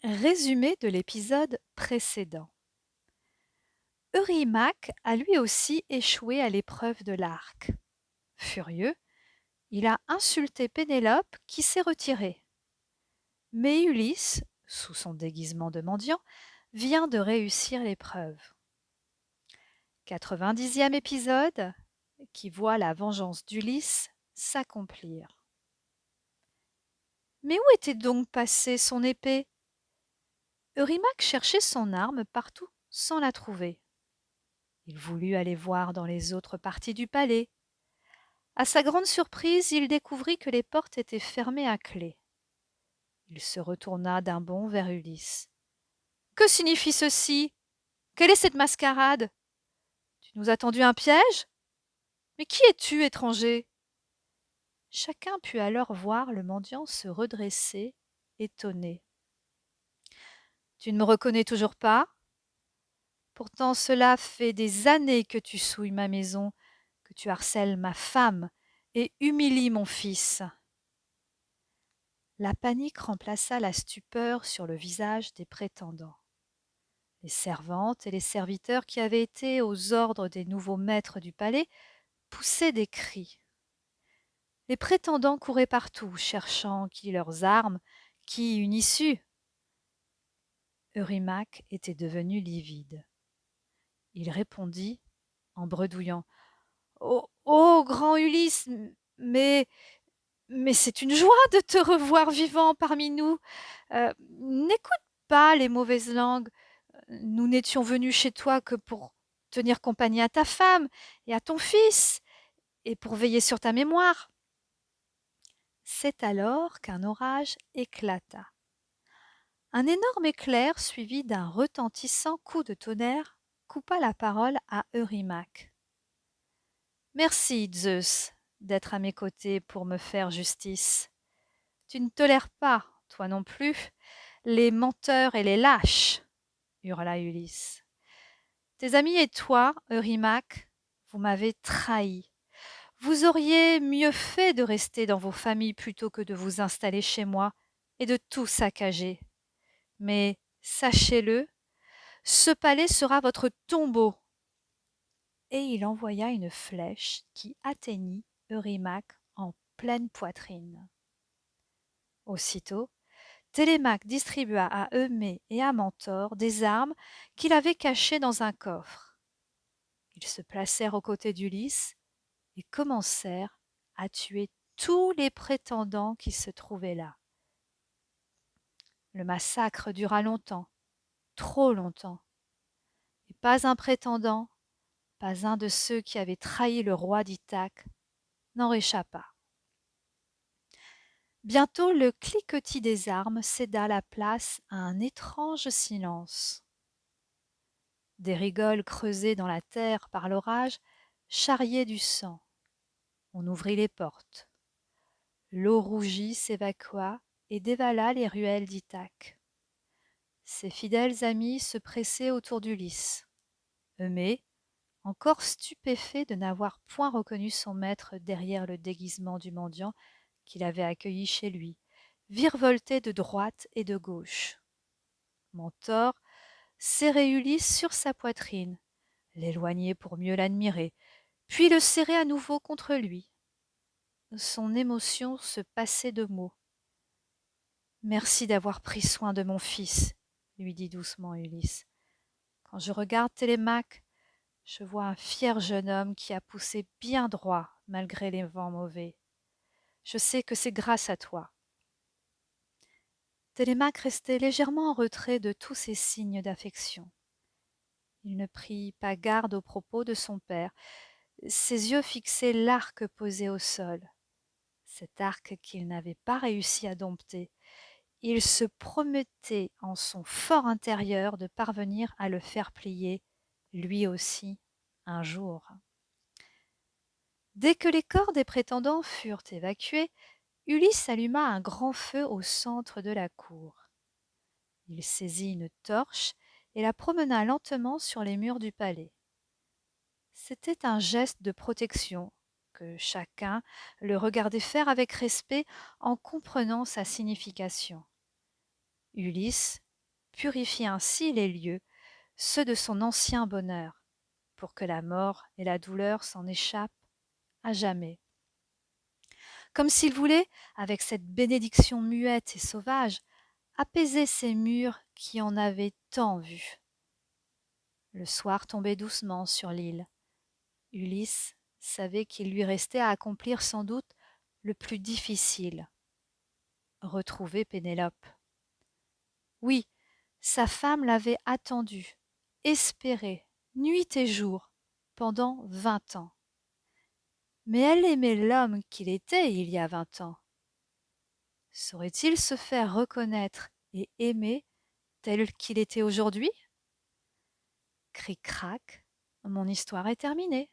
Résumé de l'épisode précédent. Eurymaque a lui aussi échoué à l'épreuve de l'arc. Furieux, il a insulté Pénélope qui s'est retirée. Mais Ulysse, sous son déguisement de mendiant, vient de réussir l'épreuve. 90e épisode qui voit la vengeance d'Ulysse s'accomplir. Mais où était donc passée son épée? Eurymaque cherchait son arme partout sans la trouver. Il voulut aller voir dans les autres parties du palais. À sa grande surprise, il découvrit que les portes étaient fermées à clé. Il se retourna d'un bond vers Ulysse. Que signifie ceci? Quelle est cette mascarade? Tu nous as tendu un piège? Mais qui es-tu, étranger? Chacun put alors voir le mendiant se redresser, étonné. Tu ne me reconnais toujours pas? Pourtant cela fait des années que tu souilles ma maison, que tu harcèles ma femme et humilies mon fils. La panique remplaça la stupeur sur le visage des prétendants. Les servantes et les serviteurs qui avaient été aux ordres des nouveaux maîtres du palais poussaient des cris. Les prétendants couraient partout, cherchant qui leurs armes, qui une issue. Eurymaque était devenu livide. Il répondit en bredouillant. Oh, grand Ulysse, mais c'est une joie de te revoir vivant parmi nous. N'écoute pas les mauvaises langues. Nous n'étions venus chez toi que pour tenir compagnie à ta femme et à ton fils, et pour veiller sur ta mémoire. C'est alors qu'un orage éclata. Un énorme éclair suivi d'un retentissant coup de tonnerre coupa la parole à Eurymaque. Merci, Zeus, d'être à mes côtés pour me faire justice. Tu ne tolères pas, toi non plus, les menteurs et les lâches, hurla Ulysse. Tes amis et toi, Eurymaque, vous m'avez trahi. Vous auriez mieux fait de rester dans vos familles plutôt que de vous installer chez moi et de tout saccager. Mais sachez-le, ce palais sera votre tombeau. Et il envoya une flèche qui atteignit Eurymaque en pleine poitrine. Aussitôt, Télémaque distribua à Eumée et à Mentor des armes qu'il avait cachées dans un coffre. Ils se placèrent aux côtés d'Ulysse et commencèrent à tuer tous les prétendants qui se trouvaient là. Le massacre dura longtemps, trop longtemps, et pas un prétendant, pas un de ceux qui avaient trahi le roi d'Ithaque n'en réchappa. Bientôt le cliquetis des armes céda la place à un étrange silence. Des rigoles creusées dans la terre par l'orage charriaient du sang. On ouvrit les portes. L'eau rougie s'évacua et dévala les ruelles d'Ithaque. Ses fidèles amis se pressaient autour d'Ulysse. Eumée, encore stupéfait de n'avoir point reconnu son maître derrière le déguisement du mendiant qu'il avait accueilli chez lui, virevoltait de droite et de gauche. Mentor serrait Ulysse sur sa poitrine, l'éloignait pour mieux l'admirer, puis le serrait à nouveau contre lui. Son émotion se passait de mots. Merci d'avoir pris soin de mon fils, lui dit doucement Ulysse. Quand je regarde Télémaque, je vois un fier jeune homme qui a poussé bien droit malgré les vents mauvais. Je sais que c'est grâce à toi. Télémaque restait légèrement en retrait de tous ces signes d'affection. Il ne prit pas garde aux propos de son père. Ses yeux fixaient l'arc posé au sol. Cet arc qu'il n'avait pas réussi à dompter. Il se promettait en son fort intérieur de parvenir à le faire plier, lui aussi, un jour. Dès que les corps des prétendants furent évacués, Ulysse alluma un grand feu au centre de la cour. Il saisit une torche et la promena lentement sur les murs du palais. C'était un geste de protection que chacun le regardait faire avec respect en comprenant sa signification. Ulysse purifier ainsi les lieux, ceux de son ancien bonheur, pour que la mort et la douleur s'en échappent à jamais. Comme s'il voulait, avec cette bénédiction muette et sauvage, apaiser ces murs qui en avaient tant vu. Le soir tombait doucement sur l'île. Ulysse savait qu'il lui restait à accomplir sans doute le plus difficile, retrouver Pénélope. Oui, sa femme l'avait attendu, espéré, nuit et jour, pendant 20 ans. Mais elle aimait l'homme qu'il était il y a 20 ans. Saurait-il se faire reconnaître et aimer tel qu'il était aujourd'hui? Cric-crac, mon histoire est terminée.